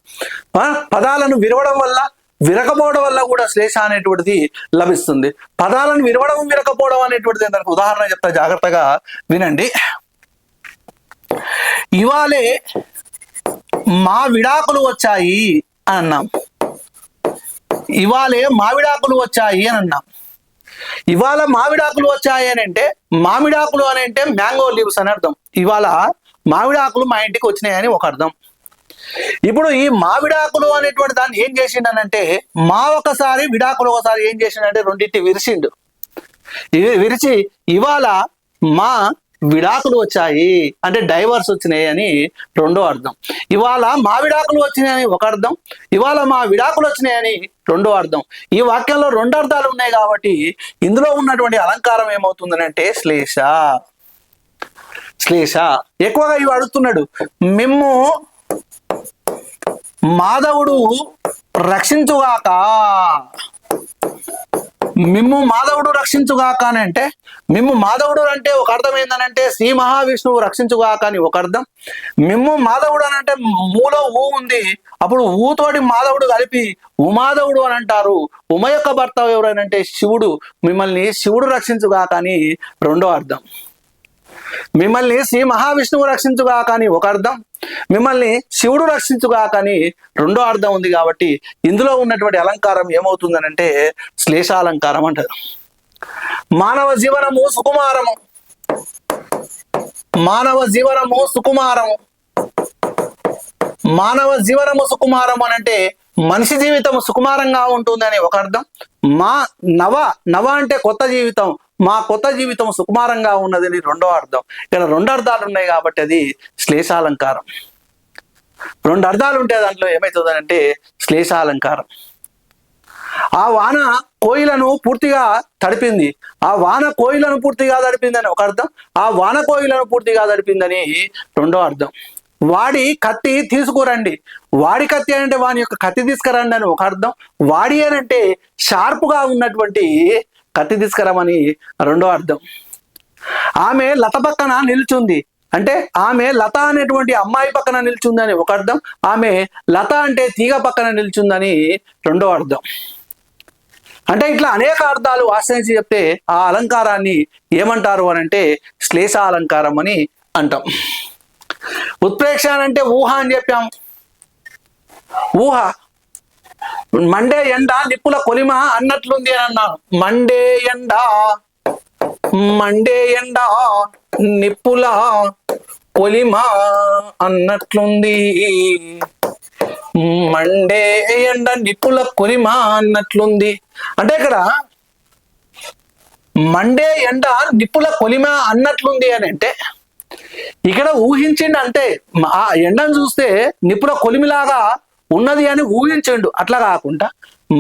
Speaker 1: పదాలను విరవడం వల్ల విరకపోవడం వల్ల కూడా శ్లేష అనేటువంటిది లభిస్తుంది. పదాలను విరవడం విరకపోవడం అనేటువంటిది దానికి ఉదాహరణ చెప్తా, జాగ్రత్తగా వినండి. ఇవాళే మా విడాకులు వచ్చాయి అని అన్నాం. ఇవాళే మావిడాకులు వచ్చాయి అని అన్నాం. ఇవాళ మావిడాకులు వచ్చాయి అని అంటే మామిడాకులు అని అంటే మ్యాంగో లీవ్స్ అని అర్థం. ఇవాళ మావిడాకులు మా ఇంటికి వచ్చినాయని ఒక అర్థం. ఇప్పుడు ఈ మావిడాకులు అనేటువంటి దాన్ని ఏం చేసిండనంటే మా ఒకసారి విడాకులు ఒకసారి ఏం చేసిండంటే రెండింటి విరిచిండు. విరిచి ఇవాళ మా విడాకులు వచ్చాయి అంటే డైవర్స్ వచ్చినాయి అని రెండో అర్థం. ఇవాళ మా విడాకులు వచ్చినాయని ఒక అర్థం, ఇవాళ మా విడాకులు వచ్చినాయని రెండో అర్థం. ఈ వాక్యంలో రెండు అర్థాలు ఉన్నాయి కాబట్టి ఇందులో ఉన్నటువంటి అలంకారం ఏమవుతుందనంటే శ్లేష. శ్లేష ఎక్కువగా ఇవి అడుగుతున్నాడు. మిమ్ము మాధవుడు రక్షించుగాక, మిమ్ము మాధవుడు రక్షించుగాక అని అంటే మిమ్ము మాధవుడు అంటే ఒక అర్థం ఏంటనంటే శ్రీ మహావిష్ణువు రక్షించుగాక అని ఒక అర్థం. మిమ్ము మాధవుడు అని అంటే మూలో ఊ ఉంది, అప్పుడు ఊతోటి మాధవుడు కలిపి ఉమాధవుడు అని అంటారు. ఉమ యొక్క భర్త ఎవరనంటే శివుడు. మిమ్మల్ని శివుడు రక్షించుగాక అని రెండో అర్థం. మిమ్మల్ని శ్రీ మహావిష్ణువు రక్షించుగా కానీ ఒక అర్థం, మిమ్మల్ని శివుడు రక్షించుగా కానీ రెండో అర్థం ఉంది. కాబట్టి ఇందులో ఉన్నటువంటి అలంకారం ఏమవుతుందనంటే శ్లేషాలంకారం అంటారు. మానవ జీవనము సుకుమారము. మానవ జీవనము సుకుమారము. మానవ జీవనము సుకుమారం అని అంటే మనిషి జీవితం సుకుమారంగా ఉంటుందని ఒక అర్థం. మా నవ అంటే కొత్త జీవితం, మా కొత్త జీవితం సుకుమారంగా ఉన్నదని రెండో అర్థం. ఇక్కడ రెండు అర్థాలు ఉన్నాయి కాబట్టి అది శ్లేషాలంకారం. రెండు అర్థాలు ఉంటే దాంట్లో ఏమవుతుందంటే శ్లేషాలంకారం. ఆ వాన కోయిలను పూర్తిగా తడిపింది, ఆ వాన కోయిలను పూర్తిగా తడిపిందని ఒక అర్థం, ఆ వాన కోయిలను పూర్తిగా తడిపిందని రెండో అర్థం. వాడి కత్తి తీసుకురండి, వాడి కత్తి అంటే వాని యొక్క కత్తి తీసుకురండి అని ఒక అర్థం. వాడి అంటే షార్ప్గా ఉన్నటువంటి కత్తి తీసుకురమని రెండో అర్థం. ఆమె లత పక్కన నిల్చుంది అంటే ఆమె లత అనేటువంటి అమ్మాయి పక్కన నిల్చుందని ఒక అర్థం. ఆమె లత అంటే తీగ పక్కన నిల్చుందని రెండో అర్థం. అంటే ఇట్లా అనేక అర్థాలు ఆశ్రయించి చెప్తే ఆ అలంకారాన్ని ఏమంటారు అని అంటే శ్లేషాలంకారం అని అంటాం. ఉత్ప్రేక్ష అంటే ఊహ అని చెప్పాం. ఊహ మండే ఎండ నిప్పుల కొలిమ అన్నట్లుంది అని అన్నాను. మండే ఎండ నిప్పుల కొలిమ అన్నట్లుంది, మండే ఎండ నిప్పుల కొలిమ అన్నట్లుంది. అంటే ఇక్కడ మండే ఎండ నిప్పుల కొలిమ అన్నట్లుంది అని అంటే ఇక్కడ ఊహించిండు అంతే. ఆ ఎండను చూస్తే నిప్పుల కొలిమిలాగా ఉన్నది అని ఊహించండు. అట్లా కాకుండా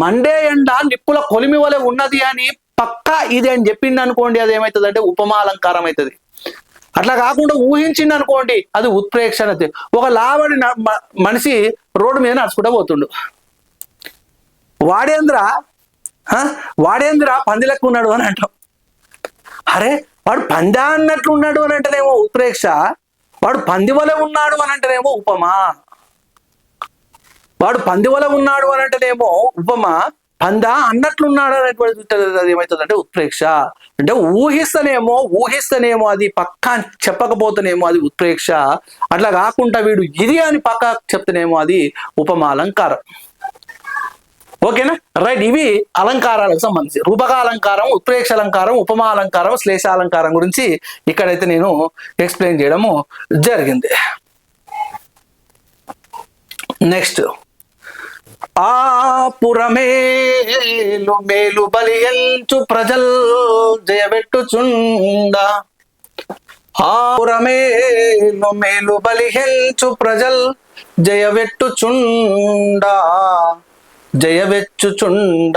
Speaker 1: మండే ఎండ నిప్పుల కొలిమి వలె ఉన్నది అని పక్కా ఇది అని చెప్పింది అనుకోండి, అది ఏమవుతుంది అంటే ఉపమాలంకారం అవుతుంది. అట్లా కాకుండా ఊహించింది అనుకోండి, అది ఉత్ప్రేక్షణ. ఒక లావడి మనిషి రోడ్డు మీద నడుచుకుంటూ పోతుండు. వాడేంద్ర పంది లెక్క ఉన్నాడు అని అంటాం. అరే వాడు పందా అన్నట్లు ఉన్నాడు అని అంటేనేమో ఉత్ప్రేక్ష, వాడు పంది వలె ఉన్నాడు అని అంటేనేమో ఉపమా. వాడు పంది వలె ఉన్నాడు అని అంటేనేమో ఉపమా, పందా అన్నట్లున్నాడు అనేటువంటి అది ఏమవుతుందంటే ఉత్ప్రేక్ష. అంటే ఊహిస్తేనేమో అది పక్కా చెప్పకపోతేనేమో అది ఉత్ప్రేక్ష. అట్లా కాకుండా వీడు ఇది అని పక్కా చెప్తేనేమో అది ఉపమాలంకారం. ఓకేనా, రైట్. ఇవి అలంకారాలకు సంబంధించి రూపకాలంకారం, ఉత్ప్రేక్ష అలంకారం, ఉపమాలంకారం, శ్లేషాలంకారం గురించి ఇక్కడైతే నేను ఎక్స్ప్లెయిన్ చేయడము జరిగింది. నెక్స్ట్, ఆ పురమేలు మేలు బలియంచు ప్రజల్ జయబెట్టుచుండ. ఆ పురమేలు మేలు బలిహెంచు ప్రజల్ జయబెట్టుచుండ. జయవెచ్చుచుండ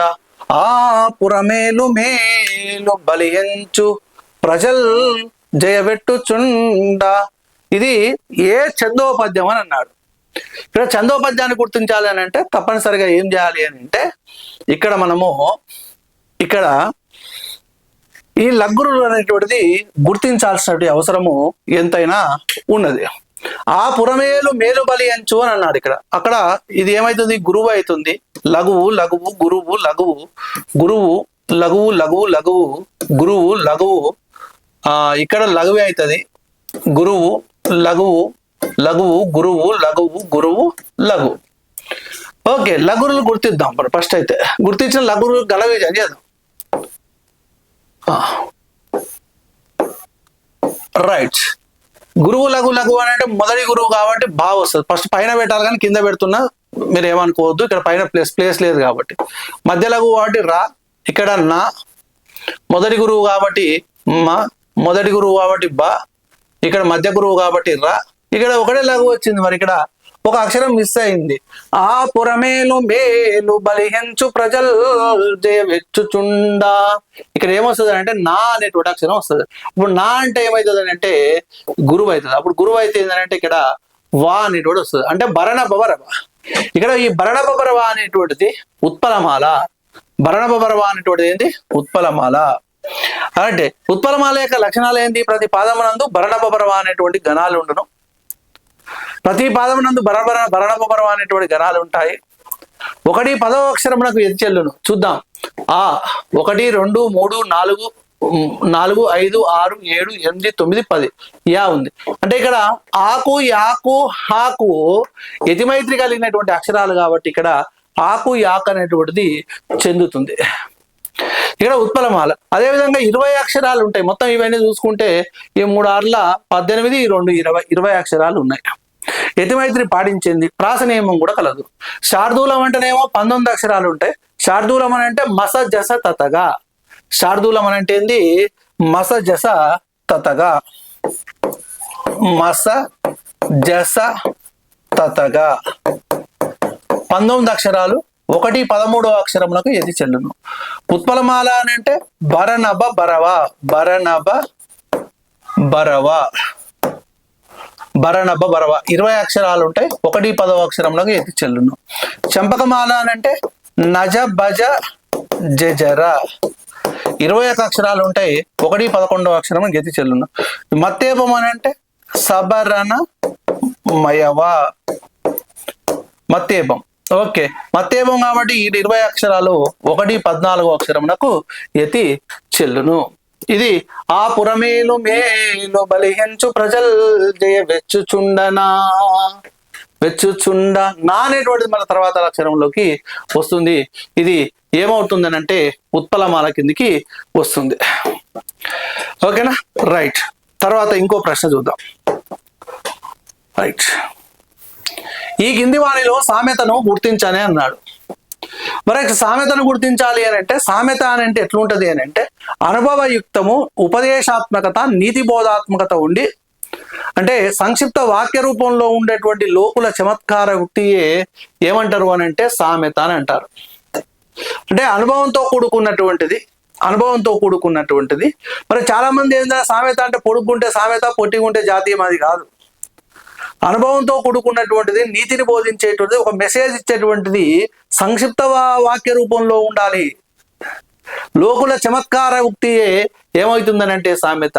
Speaker 1: ఆ పురమేలు మేలు బలియంచు ప్రజల్ జయవెట్టుచుండ. ఇది ఏ ఛందోపద్యం అని అన్నాడు. ఇక్కడ ఛందోపద్యాన్ని గుర్తించాలి అని అంటే తప్పనిసరిగా ఏం చేయాలి అని అంటే ఇక్కడ మనము ఈ లఘురులు అనేటువంటిది గుర్తించాల్సినటువంటి అవసరము ఎంతైనా ఉన్నది. ఆ పురమేలు మేలు బలి అంచు అని అన్నాడు. అక్కడ ఇది ఏమైతుంది, గురువు అవుతుంది. లఘువు లఘువు గురువు లఘువు గురువు లఘువు లఘువు లఘువు గురువు లఘువు. ఇక్కడ లఘువే అవుతుంది. గురువు లఘువు లఘువు గురువు లఘువు గురువు లఘువు. ఓకే, లఘురులు గుర్తిద్దాం. ఫస్ట్ అయితే గుర్తించిన లఘురులు గలవి చేద్దాం. రైట్. గురువు లఘు లఘు అని అంటే మొదటి గురువు కాబట్టి బాగా వస్తుంది. ఫస్ట్ పైన పెట్టాలి కానీ కింద పెడుతున్నా మీరు ఏమనుకోవద్దు, ఇక్కడ పైన ప్లేస్ లేదు కాబట్టి. మధ్య లఘువు కాబట్టి రా, ఇక్కడ నా. మొదటి గురువు కాబట్టి మా, మొదటి గురువు కాబట్టి బా, ఇక్కడ మధ్య గురువు కాబట్టి రా. ఇక్కడ ఒకటే లఘు వచ్చింది, మరి ఇక్కడ ఒక అక్షరం మిస్ అయింది. ఆ పురమేలు మేలు బలిహెంచు ప్రజల్ జయవెచ్చుచుండ. ఇక్కడ ఏమొస్తుంది అంటే నా అనేటువంటి అక్షరం వస్తుంది. ఇప్పుడు నా అంటే ఏమవుతుంది అంటే గురువు అవుతుంది. అప్పుడు గురువు అయితే ఏంటంటే ఇక్కడ వా అనేటువంటి వస్తుంది, అంటే భరణ బబరవ. ఇక్కడ ఈ భరణ బబరవ అనేటువంటిది ఉత్పలమాల. భరణ బబరవ అనేటువంటిది ఏంటి, ఉత్పలమాల. అంటే ఉత్పలమాల యొక్క లక్షణాలు ఏంటి, ప్రతి పాదమునందు భరణ బబరవ అనేటువంటి గణాలు ఉండును. ప్రతి పాదమునందు భరణ బబరవ అనేటువంటి గణాలు ఉంటాయి. ఒకటి 10వ అక్షరమునకు ఎది చెల్లును చూద్దాం. ఆ 1 2 3 4 5 6 7 8 9 10 యా ఉంది. అంటే ఇక్కడ ఆకు యాకు హాకు యతిమైత్రి కలిగినటువంటి అక్షరాలు కాబట్టి ఇక్కడ ఆకు యాక్ అనేటువంటిది చెందుతుంది. ఇక్కడ ఉత్పలమాల. అదేవిధంగా 20 అక్షరాలు ఉంటాయి. మొత్తం ఇవన్నీ చూసుకుంటే ఈ 3 6 18, 2 20 అక్షరాలు ఉన్నాయి. యతిమైత్రి పాటించింది. ప్రాస నియమం కూడా కలదు. శార్దూలం అంటేనేమో 19 అక్షరాలు ఉంటాయి. శార్దూలం అని అంటే మస జస తతగా. శార్దూలం అని అంటే ఏంది, మస జస తతగా. మస జస తతగా 19 అక్షరాలు. 1 13వ అక్షరములకు ఎది చెల్లును. ఉత్పలమాల అని అంటే భరనభ బరవ. భరనభ బరవ. భరనభ బరవ 20 అక్షరాలు ఉంటాయి. 1 10వ అక్షరంలోకి ఎది చెల్లును. చంపకమాల అని అంటే నజ భజ జజర. 21 అక్షరాలు ఉంటాయి. 1 11వ అక్షరం గతి చెల్లును. మత్తేపం అని అంటే సబరణ మయవ. మత్తేపం. ఓకే, మత్తేపం కాబట్టి ఈ 20 అక్షరాలు 1 14వ అక్షరమునకు యతి చెల్లును. ఇది ఆ పురమేలు మేలు బలిహెంచు ప్రజల్ జయ వెచ్చుచుండనా. వెచ్చుచుండ నా అనేటువంటిది మన తర్వాత అక్షరంలోకి వస్తుంది. ఇది ఏమవుతుంది అంటే ఉత్పలమాల కిందికి వస్తుంది. ఓకేనా, రైట్. తర్వాత ఇంకో ప్రశ్న చూద్దాం. రైట్. ఈ కింది వాణిలో సామెతను గుర్తించనే అన్నాడు. మరి సామెతను గుర్తించాలి అని అంటే సామెత అని అంటే ఎట్లుంటది అని అంటే అనుభవయుక్తము, ఉపదేశాత్మకత, నీతి బోధాత్మకత ఉండి, అంటే సంక్షిప్త వాక్య రూపంలో ఉండేటువంటి లోకుల చమత్కార ఉక్తియే ఏమంటారు అని అంటే సామెత అని అంటారు. అంటే అనుభవంతో కూడుకున్నటువంటిది. మరి చాలా మంది ఏంటంటే సామెత అంటే పొడుగుంటే సామెత, పొట్టిగుంటే జాతీయం, అది కాదు. అనుభవంతో కూడుకున్నటువంటిది, నీతిని బోధించేటువంటిది, ఒక మెసేజ్ ఇచ్చేటువంటిది సంక్షిప్త వాక్య రూపంలో ఉండాలి. లోకుల చమత్కార ఉక్తియే ఏమవుతుందని అంటే సామెత.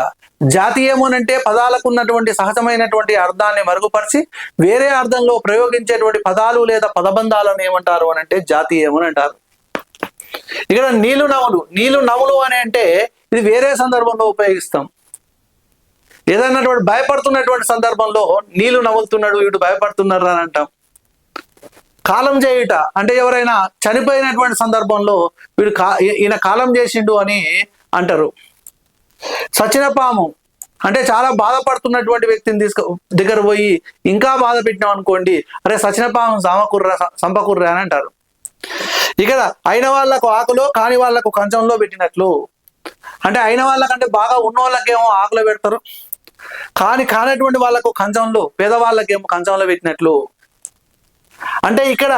Speaker 1: జాతీయము అంటే పదాలకు ఉన్నటువంటి సహజమైనటువంటి అర్థాన్ని మరుగుపరిచి వేరే అర్థంలో ప్రయోగించేటువంటి పదాలు లేదా పదబంధాలను ఏమంటారు అని అంటే జాతీయము అని అంటారు. ఇక్కడ నీళ్లు నవ్వులు అని అంటే ఇది వేరే సందర్భంలో ఉపయోగిస్తాం. ఏదైనా భయపడుతున్నటువంటి సందర్భంలో నీళ్లు నవ్వులుతున్నాడు, వీడు భయపడుతున్నారు అని అంటాం. కాలం చేయుట అంటే ఎవరైనా చనిపోయినటువంటి సందర్భంలో వీడు ఈయన కాలం చేసిండు అని అంటారు. సచిన పాము అంటే చాలా బాధపడుతున్నటువంటి వ్యక్తిని దగ్గర పోయి ఇంకా బాధ పెట్టినాం అనుకోండి, అరే సచిన పాము సంపకుర్రా అని అంటారు. ఇక్కడ అయిన వాళ్ళకు ఆకులో కాని వాళ్ళకు కంచంలో పెట్టినట్లు, అంటే అయిన వాళ్ళకంటే బాగా ఉన్న వాళ్ళకేమో ఆకులో పెడతారు, కానటువంటి వాళ్ళకు కంచంలో, పేదవాళ్ళకేమో కంచంలో పెట్టినట్లు. అంటే ఇక్కడ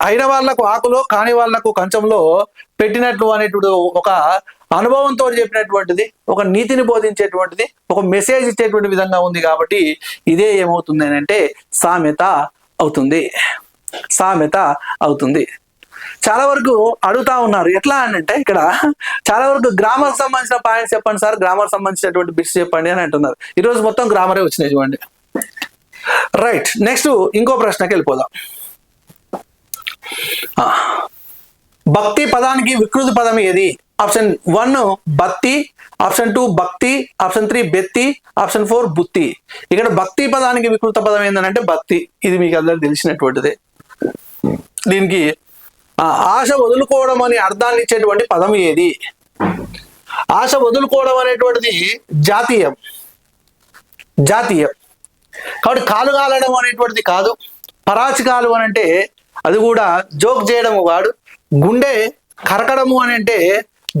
Speaker 1: అయిన వాళ్లకు ఆకులో కాని వాళ్లకు కంచంలో పెట్టినట్లు అనేటువంటి ఒక అనుభవంతో చెప్పినటువంటిది, ఒక నీతిని బోధించేటువంటిది, ఒక మెసేజ్ ఇచ్చేటువంటి విధంగా ఉంది. కాబట్టి ఇదే ఏమవుతుంది అని అంటే సామెత అవుతుంది. చాలా వరకు అడుగుతా ఉన్నారు ఎట్లా అని అంటే, ఇక్కడ చాలా వరకు గ్రామర్ సంబంధించిన పాయింట్స్ చెప్పండి సార్, గ్రామర్ సంబంధించినటువంటి బిట్స్ చెప్పండి అని అంటున్నారు. ఈరోజు మొత్తం గ్రామరే వచ్చినాయి చూడండి. రైట్, నెక్స్ట్ ఇంకో ప్రశ్నకి వెళ్ళిపోదాం. భక్తి పదానికి వికృతి పదం ఏది? ఆప్షన్ 1 బత్తి, ఆప్షన్ 2 భక్తి, ఆప్షన్ 3 బెత్తి, ఆప్షన్ 4 బుత్తి. ఇక్కడ భక్తి పదానికి వికృత పదం ఏంటంటే బత్తి. ఇది మీకు అందరికి తెలిసినటువంటిదే. దీనికి ఆశ వదులుకోవడం అని అర్థాన్ని ఇచ్చేటువంటి పదం ఏది? ఆశ వదులుకోవడం అనేటువంటిది జాతీయం. కాబట్టి కాలు కాలడం అనేటువంటిది కాదు. పరాచికాలు అని అంటే అది కూడా జోక్ చేయడము వాడు. గుండె కరకడము అని అంటే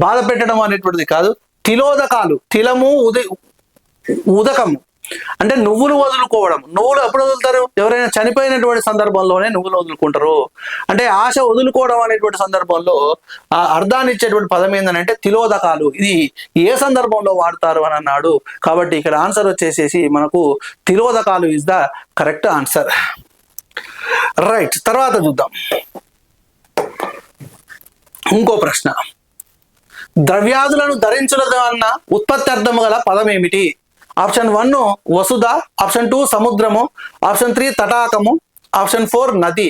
Speaker 1: బాధ పెట్టడం అనేటువంటిది కాదు. తిలోదకాలు, తిలము ఉదకము అంటే నువ్వులు వదులుకోవడం. నువ్వులు ఎప్పుడు వదులుతారు? ఎవరైనా చనిపోయినటువంటి సందర్భంలోనే నువ్వులు వదులుకుంటారు. అంటే ఆశ వదులుకోవడం అనేటువంటి సందర్భంలో ఆ అర్థాన్ని ఇచ్చేటువంటి పదం ఏంటంటే తిలోదకాలు. ఇది ఏ సందర్భంలో వాడతారు అని అన్నాడు. కాబట్టి ఇక్కడ ఆన్సర్ వచ్చేసేసి మనకు తిలోదకాలు is the correct answer. Right, తర్వాత చూద్దాం ఇంకో ప్రశ్న. ద్రవ్యాదులను ధరించడం అన్న ఉత్పత్తి అర్థము గల పదం ఏమిటి? ఆప్షన్ 1 వసుధ, ఆప్షన్ 2 సముద్రము, ఆప్షన్ 3 తటాకము, ఆప్షన్ 4 నది.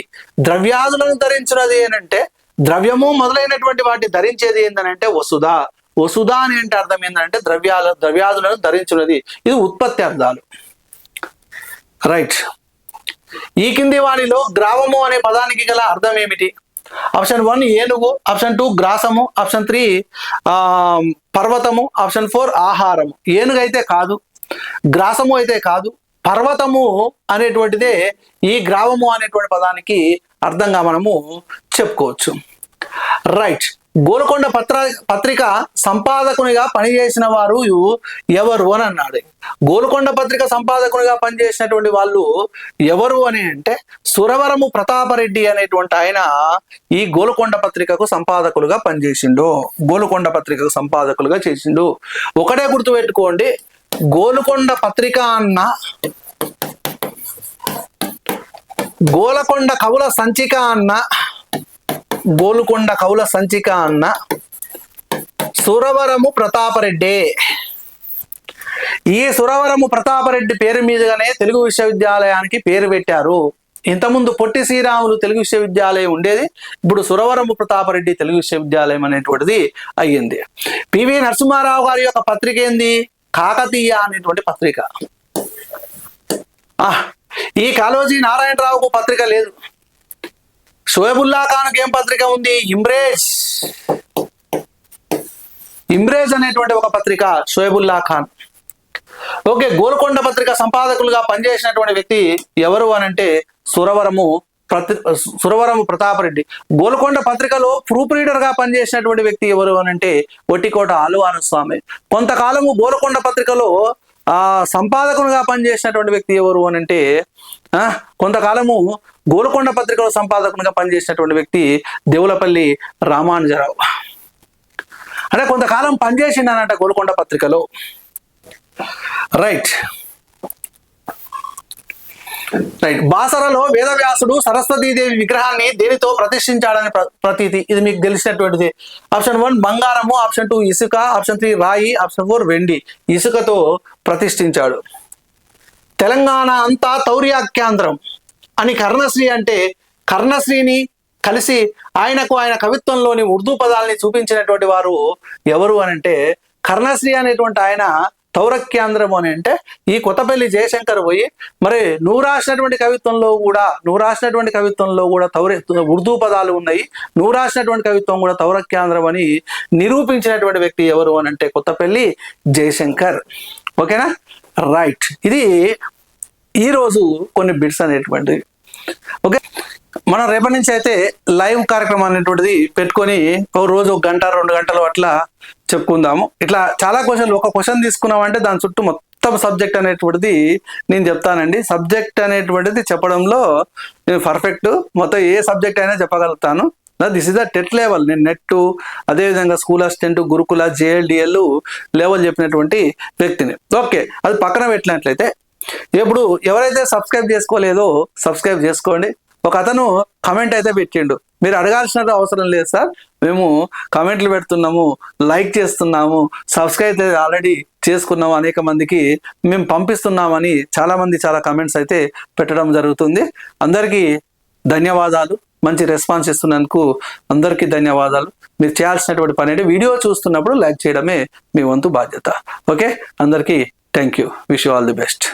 Speaker 1: ద్రవ్యాదులను ధరించినది ఏంటంటే ద్రవ్యము మొదలైనటువంటి వాటి ధరించేది ఏంటంటే వసుధ. వసుధ అని అంటే అర్థం ఏంటంటే ద్రవ్యాదులను ధరించినది. ఇది ఉత్పత్తి అర్థాలు. రైట్, ఈ కింది వాటిలో గ్రామము అనే పదానికి గల అర్థం ఏమిటి? ఆప్షన్ 1 ఏనుగు, ఆప్షన్ 2 గ్రాసము, ఆప్షన్ 3 పర్వతము, ఆప్షన్ 4 ఆహారము. ఏనుగు అయితే కాదు, గ్రాసము అయితే కాదు, పర్వతము అనేటువంటిదే ఈ గ్రామము అనేటువంటి పదానికి అర్థంగా మనము చెప్పుకోవచ్చు. రైట్, గోల్కొండ పత్రిక సంపాదకునిగా పనిచేసిన వారు ఎవరు అని అన్నాడు. గోల్కొండ పత్రిక సంపాదకునిగా పనిచేసినటువంటి వాళ్ళు ఎవరు అని అంటే సురవరము ప్రతాపరెడ్డి అనేటువంటి ఆయన ఈ గోల్కొండ పత్రికకు సంపాదకులుగా పనిచేసిండు. గోల్కొండ పత్రికకు సంపాదకులుగా చేసిండు. ఒకటే గుర్తుపెట్టుకోండి, గోల్కొండ పత్రిక అన్న గోల్కొండ కవుల సంచిక అన్న సురవరము ప్రతాపరెడ్డి. ఈ సురవరము ప్రతాపరెడ్డి పేరు మీదుగానే తెలుగు విశ్వవిద్యాలయానికి పేరు పెట్టారు. ఇంతకుముందు పొట్టి శ్రీరాములు తెలుగు విశ్వవిద్యాలయం ఉండేది, ఇప్పుడు సురవరము ప్రతాపరెడ్డి తెలుగు విశ్వవిద్యాలయం అనేటువంటిది అయ్యింది. పివి నరసింహారావు గారి యొక్క పత్రిక ఏంది? కాకతీయ అనేటువంటి పత్రిక. ఈ కాళోజీ నారాయణరావుకు పత్రిక లేదు. షోయబుల్లా ఖాన్కి ఏం పత్రిక ఉంది? ఇమ్రేజ్ అనేటువంటి ఒక పత్రిక షోయబుల్లా ఖాన్. ఓకే, గోల్కొండ పత్రిక సంపాదకులుగా పనిచేసినటువంటి వ్యక్తి ఎవరు అని అంటే సురవరము సురవరము ప్రతాపరెడ్డి. గోల్కొండ పత్రికలో ప్రూఫ్ రీడర్ గా పనిచేసినటువంటి వ్యక్తి ఎవరు అని అంటే ఒట్టికోట ఆలువారస్వామి. కొంతకాలము గోల్కొండ పత్రికలో సంపాదకునిగా పనిచేసినటువంటి వ్యక్తి ఎవరు అని అంటే కొంతకాలము గోల్కొండ పత్రికలో సంపాదకునిగా పనిచేసినటువంటి వ్యక్తి దేవులపల్లి రామానుజరావు. అంటే కొంతకాలం పనిచేసిండనట గోల్కొండ పత్రికలో. రైట్. బాసరలో వేదవ్యాసుడు సరస్వతీదేవి విగ్రహాన్ని దేనితో ప్రతిష్ఠించాడని ప్రతీతి. ఇది మీకు తెలిసినటువంటిది. ఆప్షన్ 1 బంగారము, ఆప్షన్ 2 ఇసుక, ఆప్షన్ 3 రాయి, ఆప్షన్ 4 వెండి. ఇసుకతో ప్రతిష్ఠించాడు. తెలంగాణ అంతా తౌర్యాఖ్యాంధ్రం అని కర్ణశ్రీ అంటే కర్ణశ్రీని కలిసి ఆయన కవిత్వంలోని ఉర్దూ పదాలని చూపించినటువంటి వారు ఎవరు అని అంటే కర్ణశ్రీ అనేటువంటి ఆయన తౌరక్యాంధ్రం అని అంటే ఈ కొత్తపల్లి జయశంకర్ పోయి మరి నువ్వు రాసినటువంటి కవిత్వంలో కూడా ఉర్దూ పదాలు ఉన్నాయి, నువ్వు రాసినటువంటి కవిత్వం కూడా తౌరక్యాంధ్రం అని నిరూపించినటువంటి వ్యక్తి ఎవరు అని అంటే కొత్తపల్లి జయశంకర్. ఓకేనా? రైట్. ఇది ఈరోజు కొన్ని బిట్స్ అనేటువంటివి. ఓకే, మనం రేపటి నుంచి అయితే లైవ్ కార్యక్రమం అనేటువంటిది పెట్టుకొని ఒక రోజు 1 గంట 2 గంటలు అట్లా చెప్పుకుందాము. ఇట్లా చాలా క్వశ్చన్లు, ఒక క్వశ్చన్ తీసుకున్నామంటే దాని చుట్టూ మొత్తం సబ్జెక్ట్ అనేటువంటిది నేను చెప్తానండి. సబ్జెక్ట్ అనేటువంటిది చెప్పడంలో నేను పర్ఫెక్ట్, మొత్తం ఏ సబ్జెక్ట్ అయినా చెప్పగలుగుతాను. This is the TET level. నేను నెట్, అదేవిధంగా school assistant, Gurukula, JLDL level చెప్పినటువంటి వ్యక్తిని. ఓకే, అది పక్కన పెట్టినట్లయితే ఇప్పుడు ఎవరైతే సబ్స్క్రైబ్ చేసుకోలేదో సబ్స్క్రైబ్ చేసుకోండి. ఒక అతను కమెంట్ అయితే పెట్టిండు, మీరు అడగాల్సిన అవసరం లేదు సార్, మేము కమెంట్లు పెడుతున్నాము, లైక్ చేస్తున్నాము, సబ్స్క్రైబ్ ఆల్రెడీ చేసుకున్నాము, అనేక మందికి మేము పంపిస్తున్నామని చాలా కమెంట్స్ అయితే పెట్టడం జరుగుతుంది. అందరికీ ధన్యవాదాలు. మంచి రెస్పాన్స్ ఇస్తున్నందుకు అందరికీ ధన్యవాదాలు. మీరు చేయాల్సినటువంటి పని అంటే వీడియో చూస్తున్నప్పుడు లైక్ చేయడమే మీ వంతు బాధ్యత. ఓకే, అందరికీ thank you. Wish you all the best.